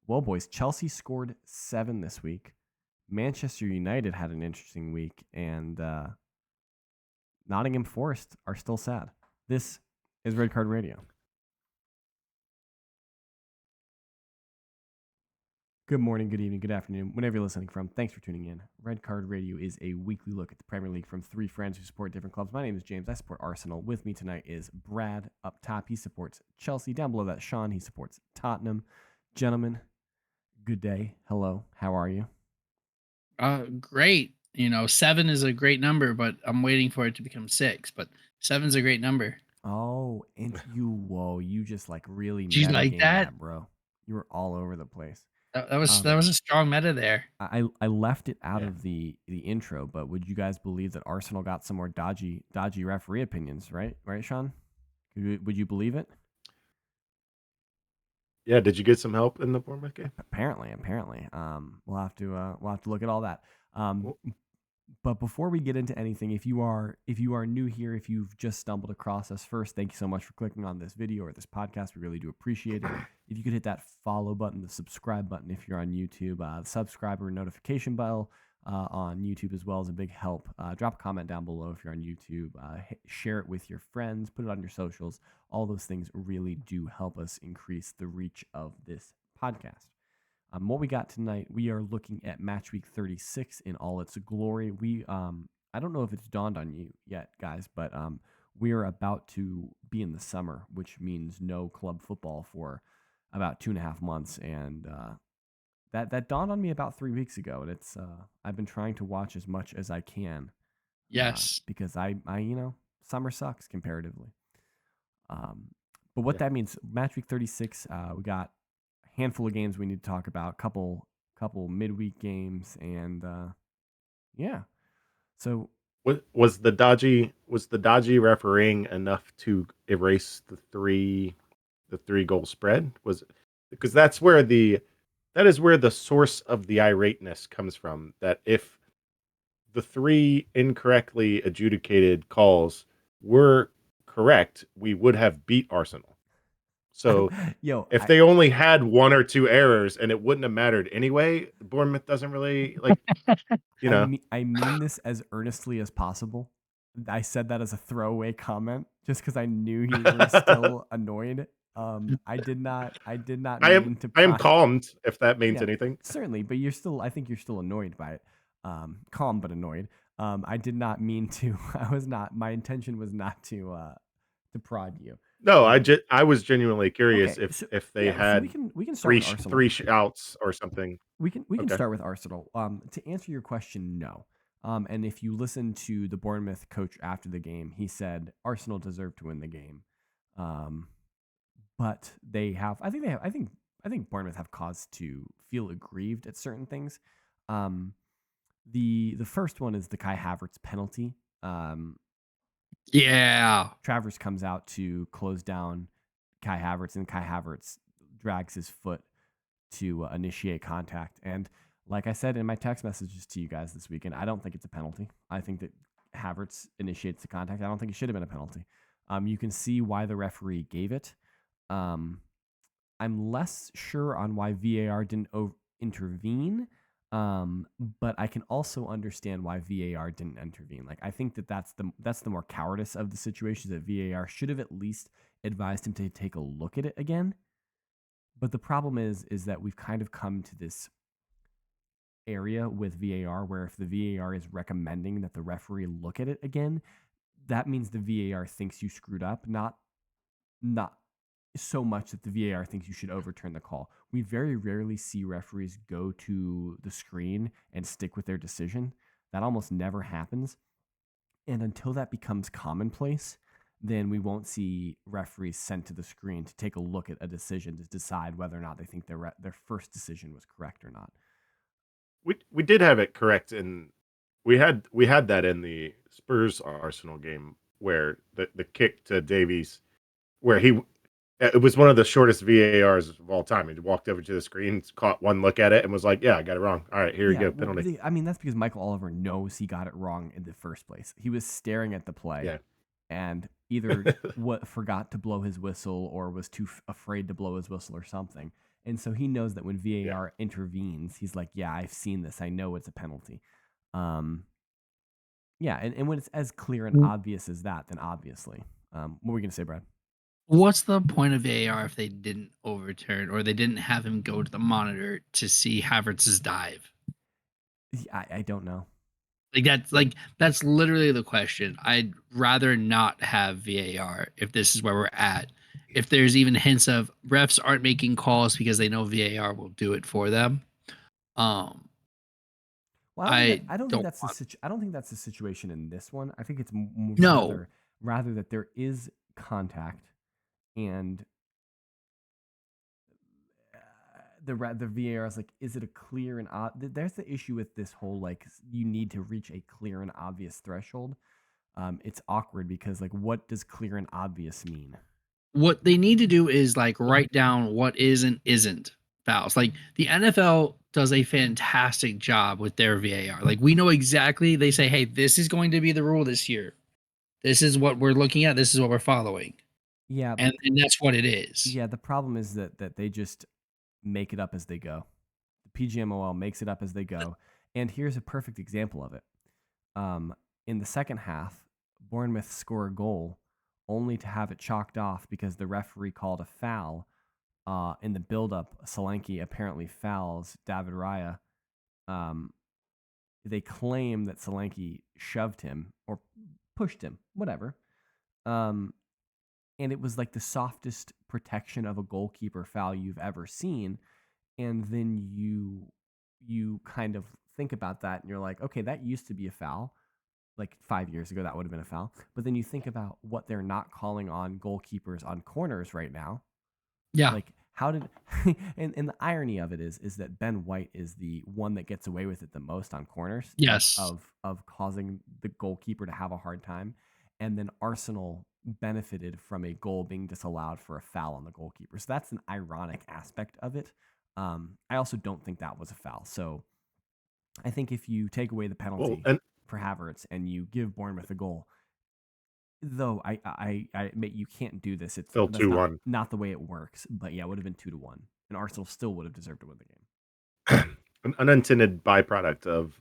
Well, boys, Chelsea scored 7 this week. Manchester United had an interesting week, and Nottingham Forest are still sad. This is Red Card Radio. Good morning, good evening, good afternoon, whenever you're listening from. Thanks for tuning in. Red Card Radio is a weekly look at the Premier League from three friends who support different clubs. My name is James. I support Arsenal. With me tonight is Brad up top. He supports Chelsea. Down below that, Sean. He supports Tottenham. Gentlemen, good day. Hello. How are you? Great. 7 is a great number, but I'm waiting for it to become 6. But 7's a great number. Oh, and you just like really Do you like metagame that? that, bro. You were all over the place. That was a strong meta there. I left it out Yeah. of the intro, but would you guys believe that Arsenal got some more dodgy referee opinions, right? Right, Sean? Would you believe it? Yeah, did you get some help in the Bournemouth game? Apparently. We'll have to look at all that. Well, But before we get into anything, if you are new here, if you've just stumbled across us, first, thank you so much for clicking on this video or this podcast. We really do appreciate it. If you could hit that follow button, the subscribe button if you're on YouTube, the subscriber notification bell on YouTube as well is a big help. Drop a comment down below if you're on YouTube. Share it with your friends. Put it on your socials. All those things really do help us increase the reach of this podcast. What we got tonight, we are looking at match week 36 in all its glory. I don't know if it's dawned on you yet, guys, but we are about to be in the summer, which means no club football for about 2.5 months, and that dawned on me about 3 weeks ago, and it's I've been trying to watch as much as I can, Yes. because I summer sucks comparatively. But what yeah. that means, match week 36, we got handful of games we need to talk about, couple midweek games, and yeah. So Was the dodgy refereeing enough to erase the three goal spread? Was because that is where the source of the irateness comes from. That if the three incorrectly adjudicated calls were correct, we would have beat Arsenal. So if they only had one or two errors and it wouldn't have mattered anyway, Bournemouth doesn't really I mean this as earnestly as possible. I said that as a throwaway comment just because I knew you were still annoyed. I did not mean to I am prod. calmed, if that means Yeah, anything. certainly, but I think you're still annoyed by it. Calm but annoyed. I did not mean to. My intention was not to prod you. No, I was genuinely curious Okay, so if they yeah, so had we can start with Arsenal. three shouts or something. We can Okay. start with Arsenal. To answer your question, no. And if you listen to the Bournemouth coach after the game, he said Arsenal deserved to win the game. But they have. I think Bournemouth have cause to feel aggrieved at certain things. The first one is the Kai Havertz penalty. Yeah. Travers comes out to close down Kai Havertz, and Kai Havertz drags his foot to initiate contact. And like I said in my text messages to you guys this weekend, I don't think it's a penalty. I think that Havertz initiates the contact. I don't think it should have been a penalty. You can see why the referee gave it. I'm less sure on why VAR didn't intervene. But I can also understand why VAR didn't intervene. Like, I think that that's the more cowardice of the situation, that VAR should have at least advised him to take a look at it again. But the problem is that we've kind of come to this area with VAR where if the VAR is recommending that the referee look at it again, that means the VAR thinks you screwed up, not so much that the VAR thinks you should overturn the call. We very rarely see referees go to the screen and stick with their decision. That almost never happens. And until that becomes commonplace, then we won't see referees sent to the screen to take a look at a decision to decide whether or not they think their first decision was correct or not. We did have it correct, and we had that in the Spurs Arsenal game where the kick to Davies, where it was one of the shortest VARs of all time. He walked over to the screen, caught one look at it, and was like, "Yeah, I got it wrong. All right, here you go, penalty." I mean, that's because Michael Oliver knows he got it wrong in the first place. He was staring at the play, and either forgot to blow his whistle or was too afraid to blow his whistle or something. And so he knows that when VAR intervenes, he's like, yeah, I've seen this. I know it's a penalty. Yeah, and when it's as clear and obvious as that, then obviously. What were we going to say, Brad? What's the point of VAR if they didn't overturn or they didn't have him go to the monitor to see Havertz's dive? I don't know. That's literally the question. I'd rather not have VAR if this is where we're at. If there's even hints of refs aren't making calls because they know VAR will do it for them. Well, I don't don't think that's the situation in this one. I think it's No. rather that there is contact and the VAR is like, is it a clear and there's the issue with this whole like you need to reach a clear and obvious threshold. It's awkward because like what does clear and obvious mean? What they need to do is like write down what is and isn't fouls. Like the NFL does a fantastic job with their VAR. Like we know exactly, they say, hey, this is going to be the rule this year. This is what we're looking at. This is what we're following. Yeah. And that's what it is. Yeah. The problem is that they just make it up as they go. The PGMOL makes it up as they go. And here's a perfect example of it. In the second half, Bournemouth score a goal only to have it chalked off because the referee called a foul. In the build-up, Solanke apparently fouls David Raya. They claim that Solanke shoved him or pushed him, whatever. And it was like the softest protection of a goalkeeper foul you've ever seen. And then you kind of think about that and you're like, okay, that used to be a foul. Like 5 years ago, that would have been a foul. But then you think about what they're not calling on goalkeepers on corners right now. Yeah. Like how did and the irony of it is that Ben White is the one that gets away with it the most on corners. Yes. Of causing the goalkeeper to have a hard time. And then Arsenal benefited from a goal being disallowed for a foul on the goalkeeper. So that's an ironic aspect of it. I also don't think that was a foul. So I think if you take away the penalty for Havertz and you give Bournemouth a goal, though I admit you can't do this. It's still 2-1. Not the way it works. But yeah, it would have been 2-1, and Arsenal still would have deserved to win the game. An unintended byproduct of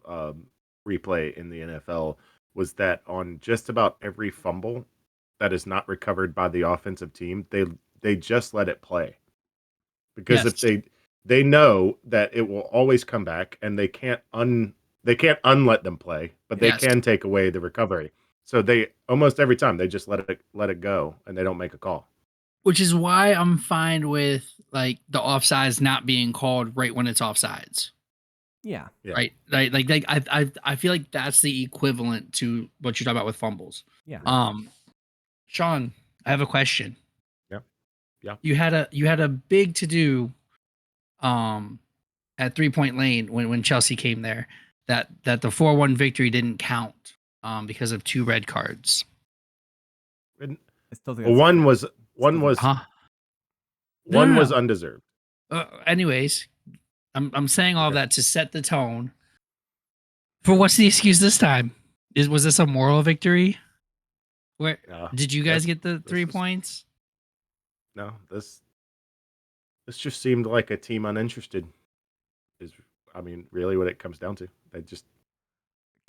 replay in the NFL was that on just about every fumble that is not recovered by the offensive team, they just let it play. Because if they know that it will always come back and they can't unlet them play, but they can take away the recovery. So they almost every time they just let it go and they don't make a call. Which is why I'm fine with like the offsides not being called right when it's offsides. Yeah. Right. Like I feel like that's the equivalent to what you're talking about with fumbles. Yeah. Sean, I have a question. Yeah. You had a big to do at 3-point lane when Chelsea came there that the 4-1 victory didn't count because of 2 red cards. I still think one was undeserved. Anyways, I'm saying all of that to set the tone for what's the excuse this time? Was this a moral victory? Where did you guys get the 3 points? No, this just seemed like a team uninterested. Is really what it comes down to. They just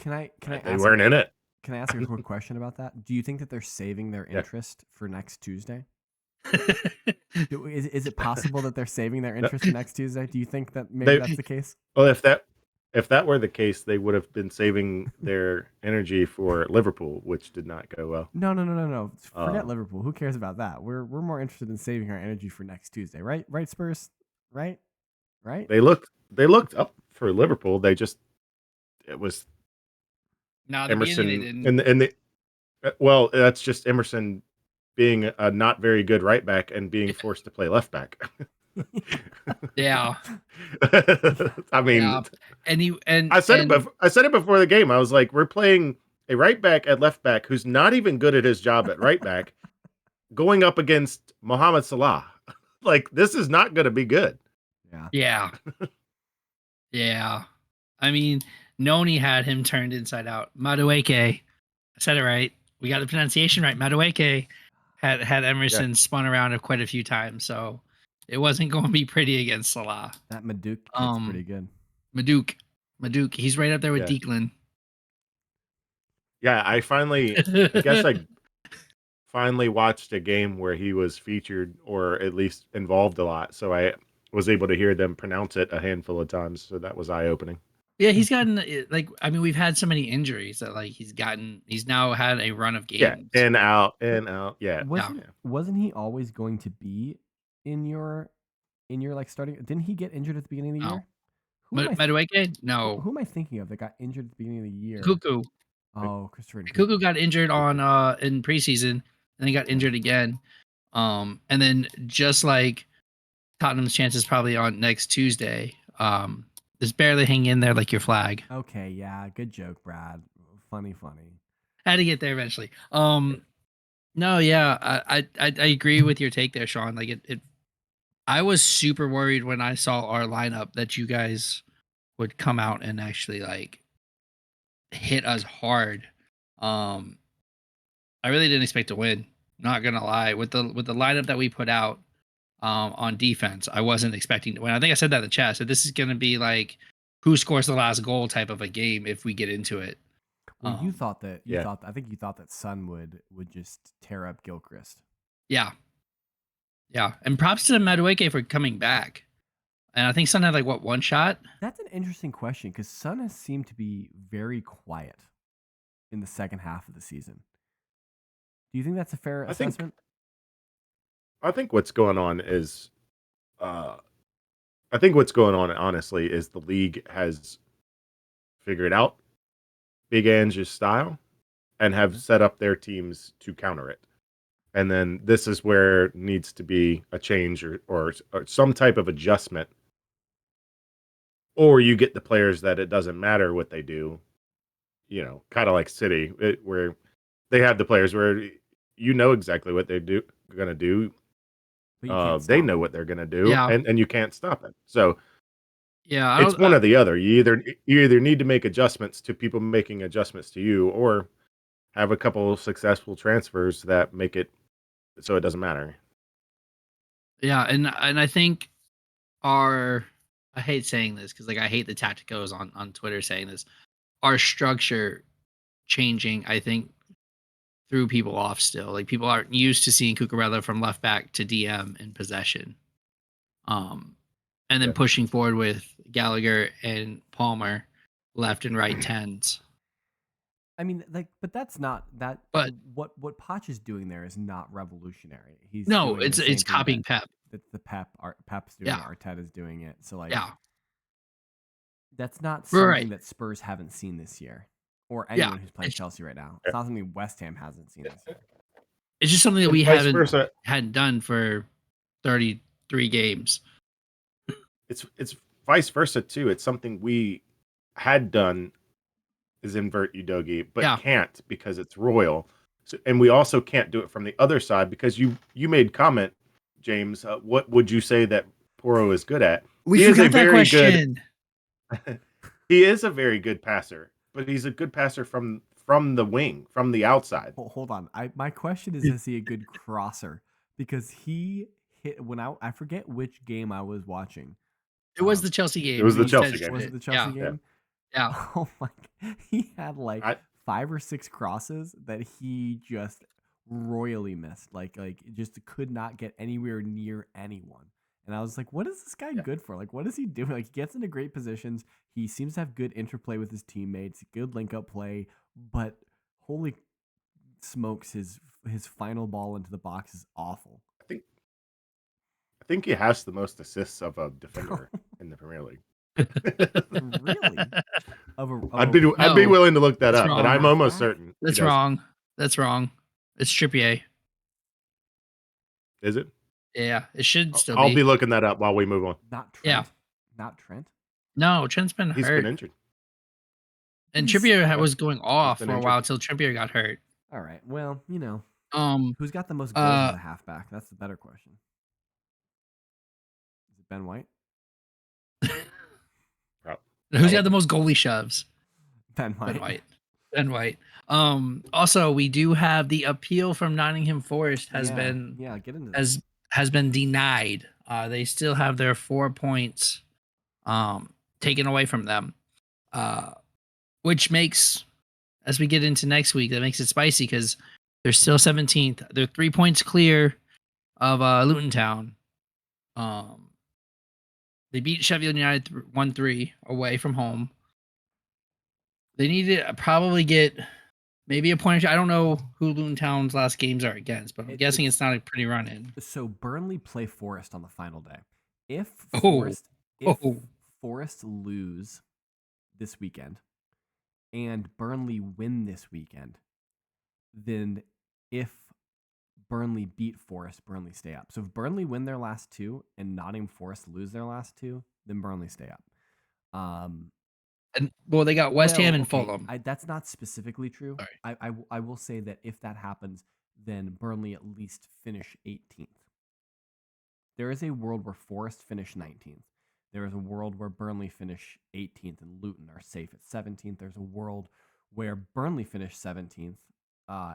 they weren't in it. Can I ask a quick question about that? Do you think that they're saving their interest for next Tuesday? Is it possible that they're saving their interest for next Tuesday? Do you think that maybe that's the case? Well, if that were the case, they would have been saving their energy for Liverpool, which did not go well. No. Forget Liverpool. Who cares about that? We're more interested in saving our energy for next Tuesday, right? Right, Spurs? Right? They looked up for Liverpool. It was Emerson well, that's just Emerson being a not very good right back and being forced to play left back. Yeah. I mean, I said it before the game. I was like, we're playing a right back at left back who's not even good at his job at right back, going up against Mohamed Salah. Like, this is not going to be good. Yeah. Yeah. I mean, Noni had him turned inside out. Madueke. I said it right. We got the pronunciation right. Madueke had Emerson spun around quite a few times. So It wasn't going to be pretty against Salah. That Maduke kid's pretty good. Maduke. He's right up there with Yeah. Declan. Yeah, I guess I finally watched a game where he was featured or at least involved a lot. So I was able to hear them pronounce it a handful of times. So that was eye-opening. Yeah, he's gotten we've had so many injuries that he's now had a run of games. Yeah, in out. Yeah. Wasn't he always going to be in your like starting? Didn't he get injured at the beginning of the year? Madueke? No. Who am I thinking of that got injured at the beginning of the year? Cuckoo. Oh, Christopher Cuckoo got injured on in preseason, and he got injured again. And then just like Tottenham's chances probably on next Tuesday, just barely hang in there like your flag. Okay, yeah, good joke, Brad. Funny. Had to get there eventually. No, yeah, I agree with your take there, Sean. Like it I was super worried when I saw our lineup that you guys would come out and actually like hit us hard. I really didn't expect to win. Not gonna lie, with the lineup that we put out on defense, I wasn't expecting to win. I think I said that in the chat. So this is gonna be like who scores the last goal type of a game if we get into it. Well, you thought that I think you thought that Sun would just tear up Gilchrist. Yeah. And props to Madueke for coming back. And I think Sun had like one shot? That's an interesting question because Sun has seemed to be very quiet in the second half of the season. Do you think that's a fair assessment? I think what's going on is honestly is the league has figured out Big Ange's style and have set up their teams to counter it. And then this is where needs to be a change or some type of adjustment. Or you get the players that it doesn't matter what they do, kind of like City, where they have the players where you know exactly what they're going to do. They know what they're going to do, and you can't stop it. So yeah, it's one or the other. You either need to make adjustments to people making adjustments to you, or have a couple of successful transfers that make it so it doesn't matter. Yeah, and I think I hate saying this because I hate the tacticos on Twitter saying this. Our structure changing, I think, threw people off still. Like people aren't used to seeing Cucurella from left back to DM in possession. And then pushing forward with Gallagher and Palmer left and right tens. I mean, but that's not that. But what Poch is doing there is not revolutionary. It's copying Pep. That the Pep's doing it, Arteta's doing it. So that's not something that Spurs haven't seen this year, or anyone who's playing Chelsea right now. It's not something West Ham hasn't seen this year. It's just something that we hadn't done for 33 games. It's vice versa too. It's something we had done is invert Udogie, but can't because it's Royal. So, and we also can't do it from the other side because you made comment, James. What would you say that Porro is good at? We forgot that question. He is a very good passer, but he's a good passer from the wing, from the outside. Hold on. My question is he a good crosser? Because he hit I forget which game I was watching. It was the Chelsea game. It was the Chelsea game. Was it the Chelsea game? Yeah. Oh my! He had 5 or 6 crosses that he just royally missed. Like just could not get anywhere near anyone. And I was like, what is this guy good for? Like, what is he doing? Like, he gets into great positions. He seems to have good interplay with his teammates, good link-up play. But holy smokes, his final ball into the box is awful. I think he has the most assists of a defender in the Premier League. Really? I'd be willing to look that up, but I'm almost certain. That's wrong. It's Trippier. Is it? Yeah, it should still be. I'll be looking that up while we move on. Not Trent. Yeah. Not Trent? No, Trent's been hurt. He's been injured. And Trippier was going off for a while until Trippier got hurt. All right. Well, who's got the most goals as a halfback? That's the better question. Is it Ben White? Who's got the most goalie shoves? Ben White. Also, we do have the appeal from Nottingham Forest has has been denied. They still have their 4 points taken away from them, which makes, as we get into next week, that makes it spicy because they're still 17th. They're 3 points clear of Luton Town. They beat Sheffield United 1-3 away from home. They need to probably get maybe a point. I don't know who Luton Town's last games are against, but I'm guessing it's not a pretty run in. So Burnley play Forest on the final day. If Oh. Forest lose this weekend and Burnley win this weekend, then if Burnley beat Forest, Burnley stay up. So if Burnley win their last two and Nottingham Forest lose their last two, then Burnley stay up. And well, they got West Ham and Fulham. That's not specifically true. I will say that if that happens, then Burnley at least finish 18th. There is a world where Forest finish 19th. There is a world where Burnley finish 18th and Luton are safe at 17th. There's a world where Burnley finish 17th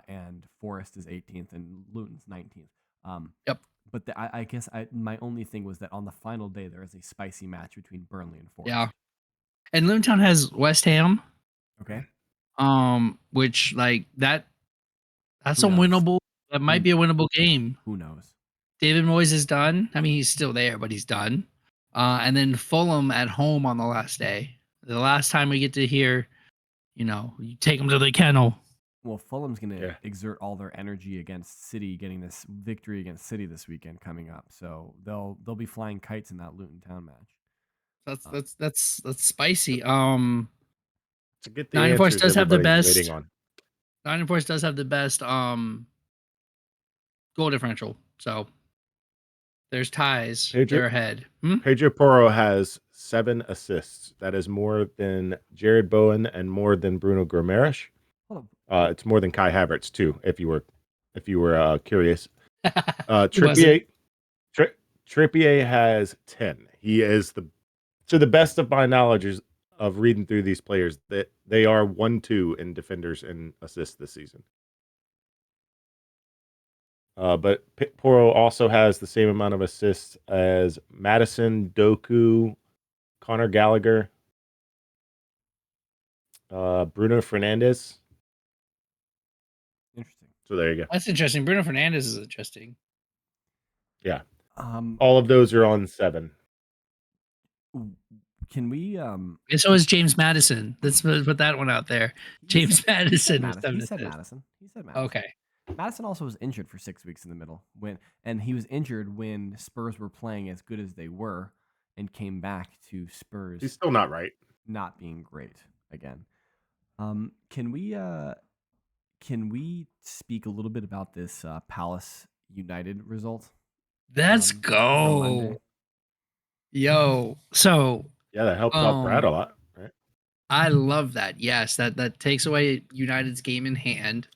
and Forest is 18th and Luton's 19th. Yep. But I guess my only thing was that on the final day, there is a spicy match between Burnley and Forest. Yeah. And Luton Town has West Ham. Okay. Which like that's a winnable. That might be a winnable game. Who knows? David Moyes is done. I mean, he's still there, but he's done. And then Fulham at home on the last day. The last time we get to hear, you take them to the kennel. Well, Fulham's going to exert all their energy against City, getting this victory against City this weekend coming up. So they'll be flying kites in that Luton Town match. That's spicy. To get the Nottingham Forest does have the best. Waiting on. Nottingham Forest does have the best goal differential. So there's ties. They're ahead. Pedro Porro has 7 assists. That is more than Jared Bowen and more than Bruno Guimaraes. It's more than Kai Havertz too. If you were curious, Trippier has 10. He is to the best of my knowledge of reading through these players, that they are 1-2 in defenders and assists this season. But Porro also has the same amount of assists as Madison, Doku, Conor Gallagher, Bruno Fernandes. Interesting. So there you go. That's interesting. Bruno Fernandes is interesting. Yeah. All of those are on 7. Can we? And so is James Madison. Let's put that one out there. James Madison. He said Madison. Okay. Madison also was injured for 6 weeks in the middle and he was injured when Spurs were playing as good as they were and came back to Spurs. He's still not right. Not being great again. Can we speak a little bit about this Palace United result? Let's go. Yo. So yeah, that helped out Brad a lot, right? I love that. Yes, that takes away United's game in hand.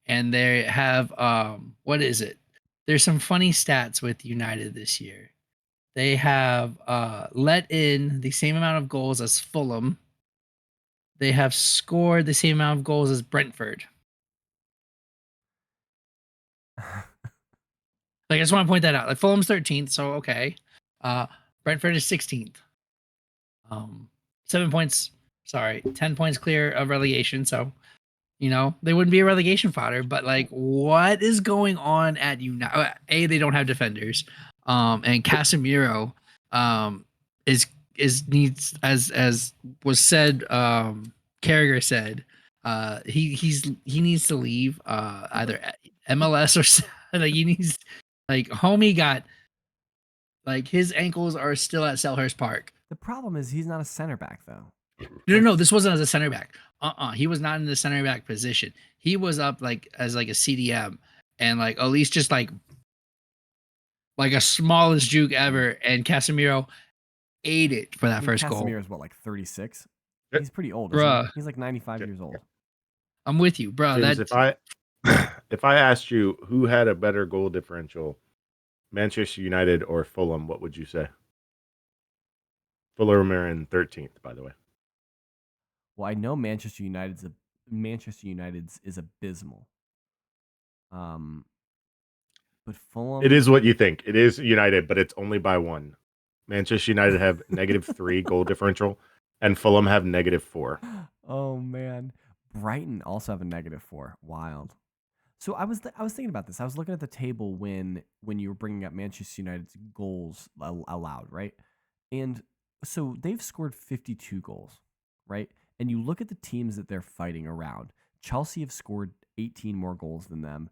And they have what is it? There's some funny stats with United this year. They have let in the same amount of goals as Fulham. They have scored the same amount of goals as Brentford. I just want to point that out. Like Fulham's 13th, so okay. Brentford is 16th. 7 points. 10 points clear of relegation. So, they wouldn't be a relegation fodder. But like, what is going on at United? They don't have defenders. And Casemiro needs, as was said. Carragher said, he needs to leave either MLS or like he needs. Like homie got like his ankles are still at Selhurst Park. The problem is he's not a center back though. No, this wasn't as a center back. He was not in the center back position. He was up like as like a CDM and like at least just like a smallest juke ever. And Casemiro ate it for that first goal. Casemiro is what, like 36? He's pretty old, bruh. He's like 95 years old. I'm with you, bro. James, if I asked you who had a better goal differential, Manchester United or Fulham, what would you say? Fulham are in 13th, by the way. Well, I know Manchester United's is abysmal. But But Fulham. It is what you think. It is United, but it's only by one. Manchester United have -3 goal differential, and Fulham have -4. Oh man, Brighton also have a -4. Wild. So I was thinking about this. I was looking at the table when you were bringing up Manchester United's goals allowed, right? And so they've scored 52 goals, right? And you look at the teams that they're fighting around. Chelsea have scored 18 more goals than them.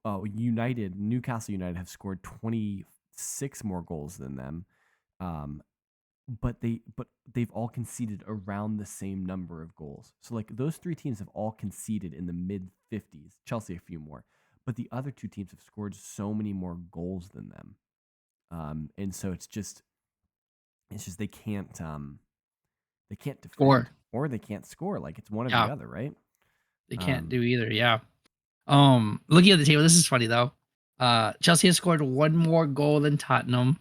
Newcastle United have scored 26 more goals than them. Um, but they've all conceded around the same number of goals. So like those three teams have all conceded in the mid 50s. Chelsea a few more, but the other two teams have scored so many more goals than them. And so it's just they can't defend Score. or they can't score. Like it's one or Yeah. the other, right? They can't do either. Yeah. Looking at the table, this is funny though. Chelsea has scored one more goal than Tottenham.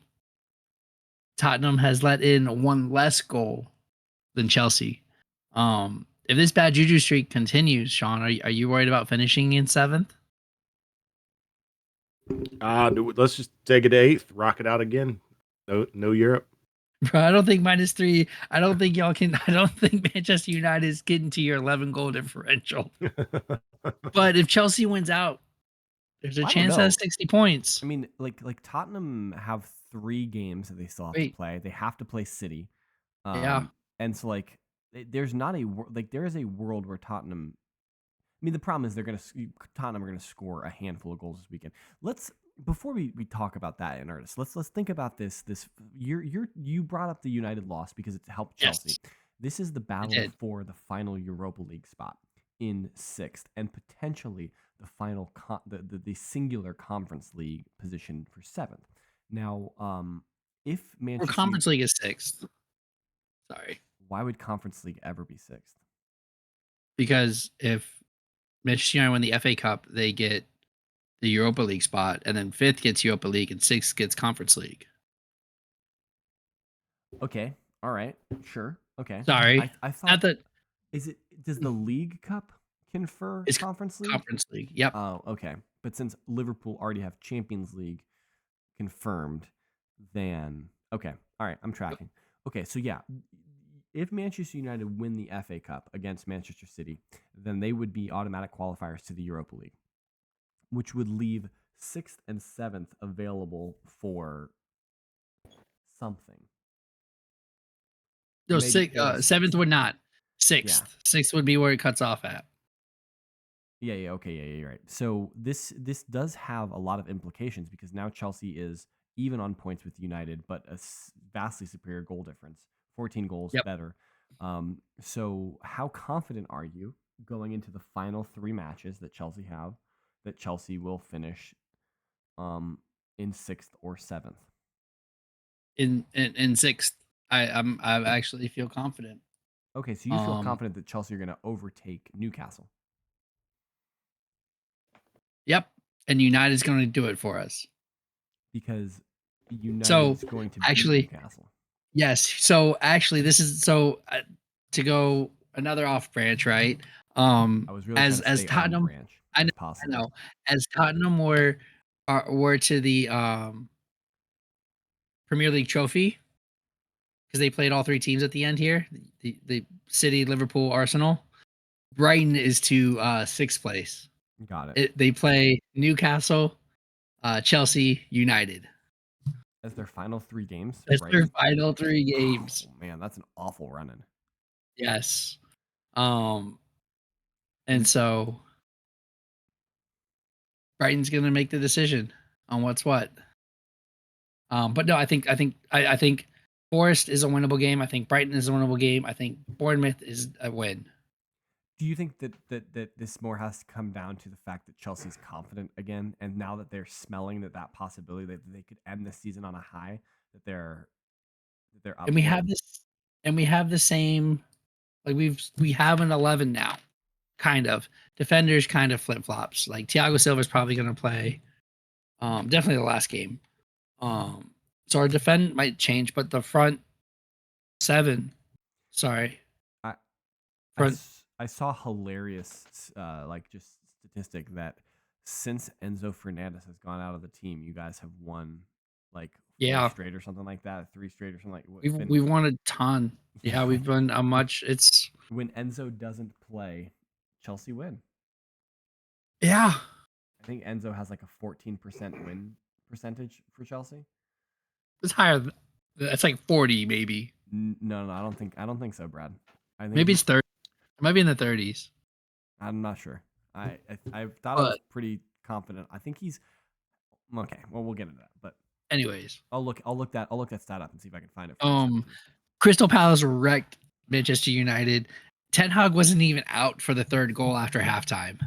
Tottenham has let in one less goal than Chelsea. If this bad juju streak continues, Sean, are you worried about finishing in 7th? Let's just take it to 8th, rock it out again. No Europe. Bro, I don't think -3. I don't think y'all can. I don't think Manchester United is getting to your 11 goal differential. But if Chelsea wins out, there's a I don't chance know. at 60 points. I mean, like Tottenham have 3 games that they still have to Wait. play. They have to play City. Yeah. And so like there's not there is a world where Tottenham. I mean, the problem is Tottenham are gonna score a handful of goals this weekend. Before we talk about that in earnest, let's think about this. You brought up the United loss because it helped Chelsea. Yes. This is the battle did. for the final Europa League spot in 6th and potentially the final the singular Conference League position for 7th. Now, if Or Manchester Conference League is 6th. Sorry. why would Conference League ever be 6th? Because if Manchester United win the FA Cup, they get the Europa League spot, and then 5th gets Europa League, and 6th gets Conference League. Okay, all right, sure, okay. Sorry. I thought Not that does the League Cup confer it's Conference League? Conference League. Yep. Oh, okay. But since Liverpool already have Champions League confirmed, then okay, all right, I'm tracking. Okay, so yeah, if Manchester United win the FA Cup against Manchester City, then they would be automatic qualifiers to the Europa League, which would leave 6th and 7th available for something. No, Maybe Forest 7th would not. Yeah. 6th. 6th would be where it cuts off at. Yeah, okay, yeah, you're right. So this does have a lot of implications because now Chelsea is even on points with United, but a vastly superior goal difference, 14 goals Yep. better. So how confident are you going into the final 3 matches that Chelsea have that Chelsea will finish in 6th or 7th? In 6th, I actually feel confident. Okay, so you feel confident that Chelsea are going to overtake Newcastle. Yep. And United's going to do it for us. Because United is going to beat Newcastle. Yes. So actually, this is to go another off branch, right? I was really as trying to stay Tottenham, on branch I as know, possible. I know. As Tottenham were to the Premier League trophy because they played all 3 teams at the end here: the City, Liverpool, Arsenal. Brighton is to 6th place. Got it. They play Newcastle, Chelsea, United. As their final 3 games? That's Right? their final 3 games. Oh, man, that's an awful run-in. Yes. And so Brighton's going to make the decision on what's what. But no, I think Forest is a winnable game. I think Brighton is a winnable game. I think Bournemouth is a win. Do you think that this more has to come down to the fact that Chelsea's confident again, and now that they're smelling that possibility that they could end the season on a high, that they're up And we for have it? this, and we have the same, like we have an 11 now, kind of. Defenders kind of flip flops. Like Thiago Silva's probably going to play, definitely the last game. So our defend might change, but the front 7, sorry, I saw hilarious like just statistic that since Enzo Fernandez has gone out of the team, you guys have won like 4 Yeah. straight or something like that, 3 straight or something like. We've won a ton. Yeah, we've won a much. It's when Enzo doesn't play, Chelsea win. yeah. I think Enzo has like a 14% win percentage for Chelsea. It's higher. That's like 40, maybe. No, I don't think so, Brad. I think Maybe it's 30. It might be in the 30s. I'm not sure. I thought I was But pretty confident. I think he's okay. Well, we'll get into that, but anyways, I'll look that stat up and see if I can find it. For you separately. Crystal Palace wrecked Manchester United. Ten Hag wasn't even out for the third goal after halftime.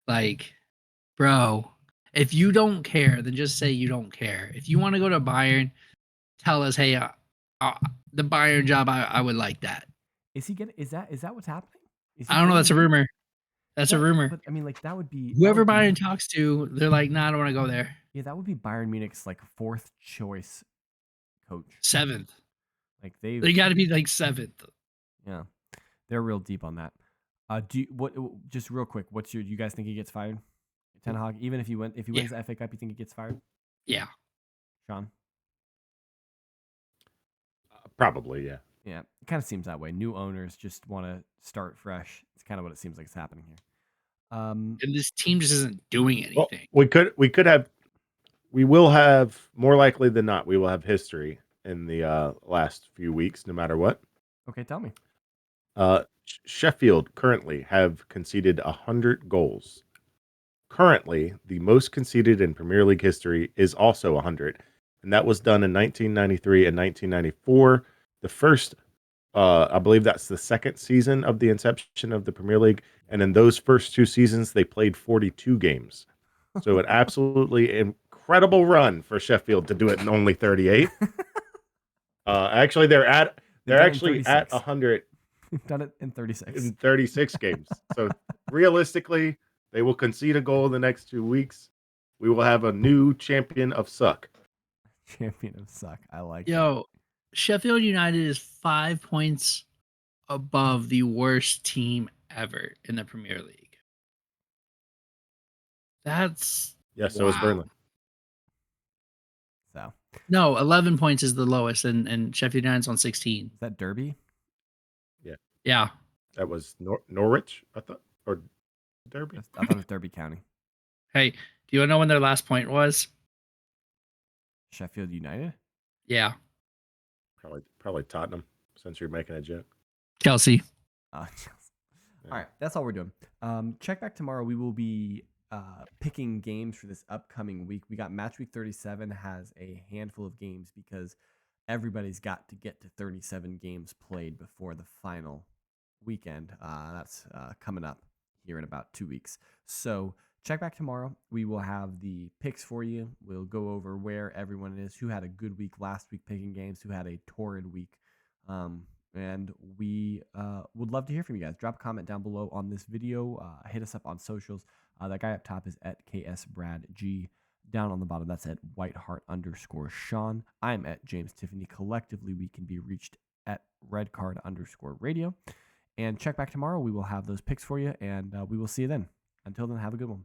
Like, bro, if you don't care, then just say you don't care. If you want to go to Bayern, tell us, hey, the Bayern job, I would like that. Is he getting? Is that what's happening? Is he I don't know. That's a getting- rumor. That's a rumor. But I mean, like that would be Whoever that would Bayern be, talks to, they're like, nah, I don't want to go there. yeah, that would be Bayern Munich's like 4th choice coach. 7th. Like They they've got to be like 7th. yeah, they're real deep on that. Just real quick, you guys think he gets fired? Ten Hag, even if he wins the FA Cup, you think he gets fired? Yeah. Sean? Probably, yeah. Yeah, it kind of seems that way. New owners just want to start fresh. It's kind of what it seems like is happening here. And this team just isn't doing anything. Well, we will have, more likely than not, we will have history in the last few weeks, no matter what. Okay, tell me. Sheffield currently have conceded 100 goals. Currently, the most conceded in Premier League history is also 100, and that was done in 1993 and 1994. The first, I believe that's the second season of the inception of the Premier League, and in those first 2 seasons, they played 42 games. So an absolutely incredible run for Sheffield to do it in only 38. Actually, they're actually at 100. Done it in 36. In 36 games. So realistically, they will concede a goal in the next 2 weeks. We will have a new champion of suck. Champion of suck. I like Yo, Sheffield United is 5 points above the worst team ever in the Premier League. That's So is Burnley. So no, 11 points is the lowest, and Sheffield United's on 16. is that Derby? Yeah. That was Norwich, I thought, or Derby. I thought it was Derby County. Hey, do you want to know when their last point was? Sheffield United? Yeah. Probably Tottenham, since you're making a joke. Chelsea. All right, that's all we're doing. Check back tomorrow. We will be picking games for this upcoming week. We got match week 37 has a handful of games because everybody's got to get to 37 games played before the final weekend. That's coming up here in about 2 weeks. So check back tomorrow. We will have the picks for you. We'll go over where everyone is, who had a good week last week picking games, who had a torrid week. And we would love to hear from you guys. Drop a comment down below on this video. Hit us up on socials. That guy up top is at KSBradG. Down on the bottom, that's at Whiteheart_Sean. I'm at James Tiffany. Collectively, we can be reached at redcard_radio. And check back tomorrow. We will have those picks for you, and we will see you then. Until then, have a good one.